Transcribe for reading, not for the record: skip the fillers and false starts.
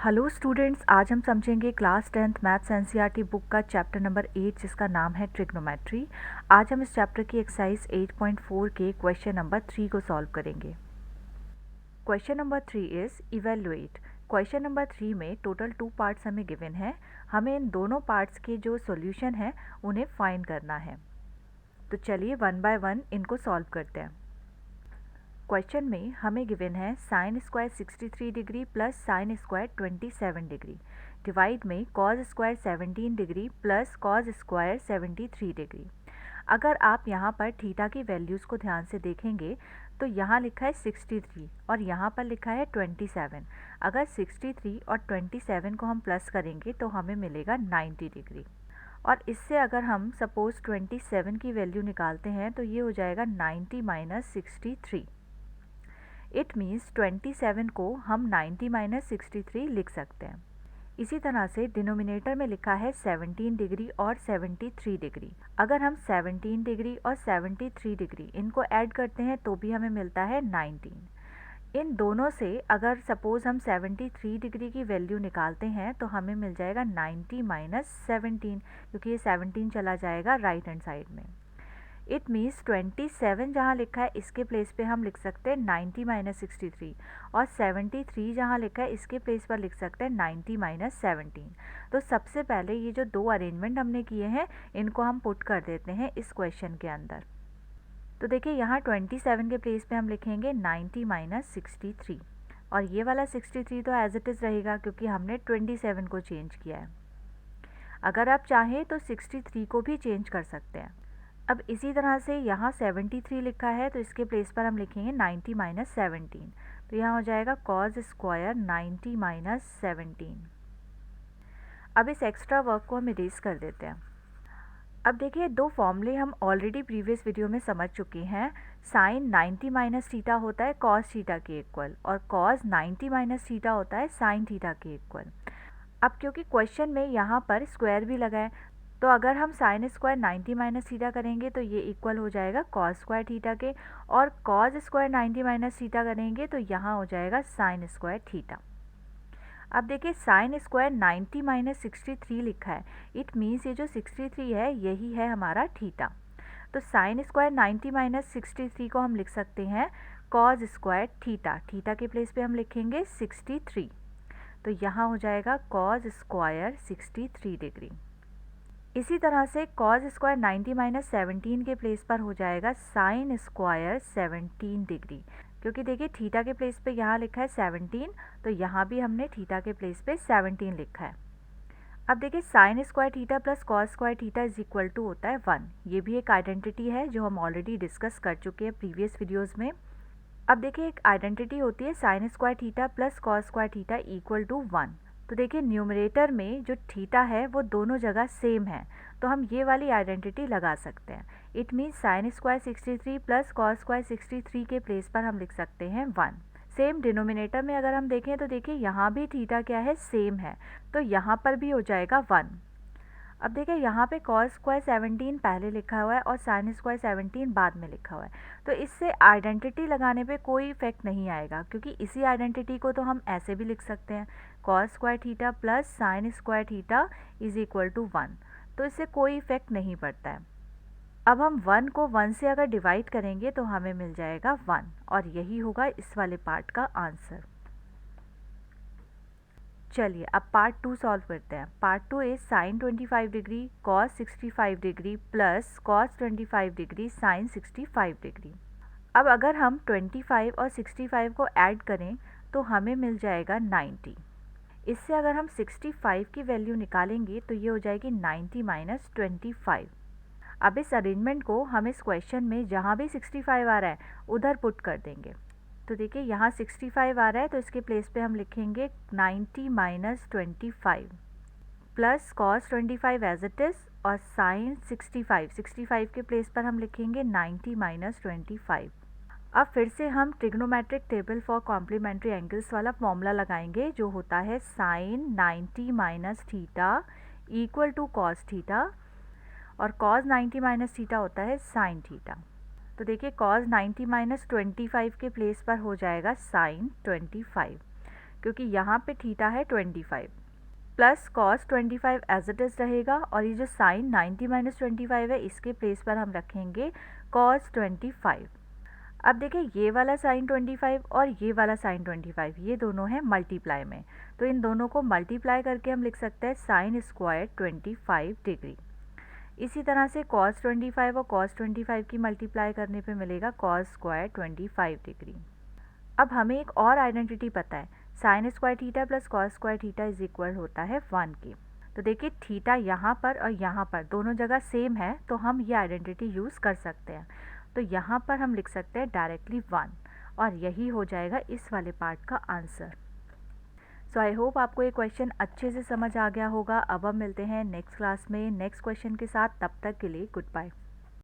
Hello students, आज हम समझेंगे class 10th maths NCERT book का चैप्टर नंबर 8 जिसका नाम है ट्रिग्नोमेट्री। आज हम इस चैप्टर की एक्सरसाइज 8.4 के क्वेश्चन नंबर 3 को सॉल्व करेंगे। Question number 3 is evaluate. Question number 3 में टोटल 2 पार्ट्स हमें गिवन है। हमें इन दोनों पार्ट्स के जो सॉल्यूशन है उन्हें फाइंड करना है। तो चलिए वन बाय वन इनको सॉल्व करते हैं। क्वेश्चन में हमें गिवन है sine square 63 degree plus sine square 27 degree divide में cos square 17 degree plus cos square 73 degree. अगर आप यहाँ पर थीटा की वैल्यूज़ को ध्यान से देखेंगे तो यहाँ लिखा है 63 और यहाँ पर लिखा है 27। अगर 63 और 27 को हम प्लस करेंगे तो हमें मिलेगा 90 डिग्री। और इससे अगर हम सपोज़ 27 की वैल्यू निकालते हैं तो ये हो जाएगा 90 माइनस 63। इट मीन्स 27 को हम 90 माइनस 63 लिख सकते हैं। इसी तरह से डिनोमिनेटर में लिखा है 17 डिग्री और 73 डिग्री। अगर हम 17 डिग्री और 73 डिग्री इनको ऐड करते हैं तो भी हमें मिलता है 19। इन दोनों से अगर सपोज़ हम 73 डिग्री की वैल्यू निकालते हैं तो हमें मिल जाएगा 90 माइनस 17, क्योंकि ये 17 चला जाएगा राइट हैंड साइड में। इट मीन्स 27 जहाँ लिखा है इसके प्लेस पे हम लिख सकते हैं 90 माइनस 63 और 73 जहाँ लिखा है इसके प्लेस पर लिख सकते हैं 90 माइनस 17। तो सबसे पहले ये जो दो अरेंजमेंट हमने किए हैं इनको हम पुट कर देते हैं इस क्वेश्चन के अंदर। तो देखिए यहाँ 27 के प्लेस पे हम लिखेंगे 90 माइनस 63 और ये वाला 63 तो एज इट इज़ रहेगा क्योंकि हमने 27 को चेंज किया है। अगर आप चाहें तो 63 को भी चेंज कर सकते हैं। अब इसी तरह से यहाँ 73 लिखा है तो इसके प्लेस पर हम लिखेंगे 90 माइनस 17। तो यहाँ हो जाएगा कॉज स्क्वायर 90 माइनस 17। अब इस एक्स्ट्रा वर्क को हम इरेज कर देते हैं। अब देखिए दो फॉर्मूले हम ऑलरेडी प्रीवियस वीडियो में समझ चुके हैं। साइन 90 माइनस थीटा होता है कॉस थीटा के इक्वल और कॉस 90 माइनस थीटा होता है साइन थीटा के इक्वल। अब क्योंकि क्वेश्चन में यहाँ पर स्क्वायर भी लगा है तो अगर हम साइन स्क्वायर 90 माइनस थीटा करेंगे तो ये इक्वल हो जाएगा कॉस स्क्वायर थीटा के, और कॉस स्क्वायर 90 माइनस थीटा करेंगे तो यहाँ हो जाएगा साइन स्क्वायर थीटा। अब देखिए साइन स्क्वायर 90 माइनस 63 लिखा है। इट मीन्स ये जो 63 है यही है हमारा थीटा। तो साइन स्क्वायर 90 माइनस 63 को हम लिख सकते हैं कॉस स्क्वायर थीटा। थीटा के प्लेस पे हम लिखेंगे 63। तो यहाँ हो जाएगा कॉस स्क्वायर 63 डिग्री। इसी तरह से कॉस स्क्वायर 90 माइनस 17 के प्लेस पर हो जाएगा साइन स्क्वायर 17 डिग्री, क्योंकि देखिए थीटा के प्लेस पे यहाँ लिखा है 17 तो यहाँ भी हमने थीटा के प्लेस पे 17 लिखा है। अब देखिए sine square theta plus cos square theta is equal to होता है 1। ये भी एक आइडेंटिटी है जो हम ऑलरेडी डिस्कस कर चुके हैं प्रीवियस वीडियोज़ में। अब देखिए एक आइडेंटिटी होती है sine square theta plus cos square theta equal to 1। तो देखिए न्यूमरेटर में जो थीटा है वो दोनों जगह सेम है तो हम ये वाली आइडेंटिटी लगा सकते हैं। It means sign square 63 plus cos square 63 के प्लेस पर हम लिख सकते हैं 1। सेम डिनोमिनेटर में अगर हम देखें तो देखिए यहाँ भी थीटा क्या है, सेम है, तो यहाँ पर भी हो जाएगा 1। अब देखिए यहाँ पे कॉस स्क्वायर 17 पहले लिखा हुआ है और साइन स्क्वायर 17 बाद में लिखा हुआ है, तो इससे आइडेंटिटी लगाने पे कोई इफेक्ट नहीं आएगा, क्योंकि इसी आइडेंटिटी को तो हम ऐसे भी लिख सकते हैं cos square theta plus sine square theta is equal to 1। तो इससे कोई इफेक्ट नहीं पड़ता है। अब हम 1 को 1 से अगर डिवाइड करेंगे तो हमें मिल जाएगा 1 और यही होगा इस वाले पार्ट का आंसर। चलिए अब पार्ट 2 सॉल्व करते हैं। Part 2 is sine 25 degree cos 65 degree plus cos 25 degree sine 65 degree. अब अगर हम 25 और 65 को ऐड करें तो हमें मिल जाएगा 90। इससे अगर हम 65 की वैल्यू निकालेंगे तो ये हो जाएगी 90 माइनस 25। अब इस अरेंजमेंट को हम इस क्वेश्चन में जहाँ भी 65 आ रहा है उधर पुट कर देंगे। तो देखिए यहाँ 65 आ रहा है तो इसके प्लेस पे हम लिखेंगे 90 minus 25 plus cos 25 as it is और साइन 65 के प्लेस पर हम लिखेंगे 90 माइनस 25। अब फिर से हम trigonometric table for complementary angles वाला फॉर्मूला लगाएंगे जो होता है sine 90 minus theta equal to cos theta और कॉस 90 माइनस थीटा होता है साइन थीटा। तो देखिए कॉस 90 माइनस 25 के प्लेस पर हो जाएगा साइन 25। क्योंकि यहाँ पे थीटा है 25 plus cos 25 as it is रहेगा, और ये जो साइन 90 माइनस 25 है इसके प्लेस पर हम रखेंगे कॉस 25। अब देखिए ये वाला साइन 25 और ये वाला साइन 25 ये दोनों हैं मल्टीप्लाई में, तो इन दोनों को मल्टीप्लाई करके हम लिख सकते हैं साइन स्क्वायर 25 डिग्री। इसी तरह से कॉस 25 और कॉस 25 की मल्टीप्लाई करने पे मिलेगा कॉस स्क्वायर 25 डिग्री। अब हमें एक और आइडेंटिटी पता है, sine square theta plus cos square theta is equal होता है 1 के। तो देखिए थीटा यहाँ पर और यहाँ पर दोनों जगह सेम है, तो हम ये आइडेंटिटी यूज़ कर सकते हैं। तो यहाँ पर हम लिख सकते हैं डायरेक्टली 1, और यही हो जाएगा इस वाले पार्ट का आंसर। सो आई होप आपको ये क्वेश्चन अच्छे से समझ आ गया होगा। अब हम मिलते हैं नेक्स्ट क्लास में नेक्स्ट क्वेश्चन के साथ, तब तक के लिए गुड बाय।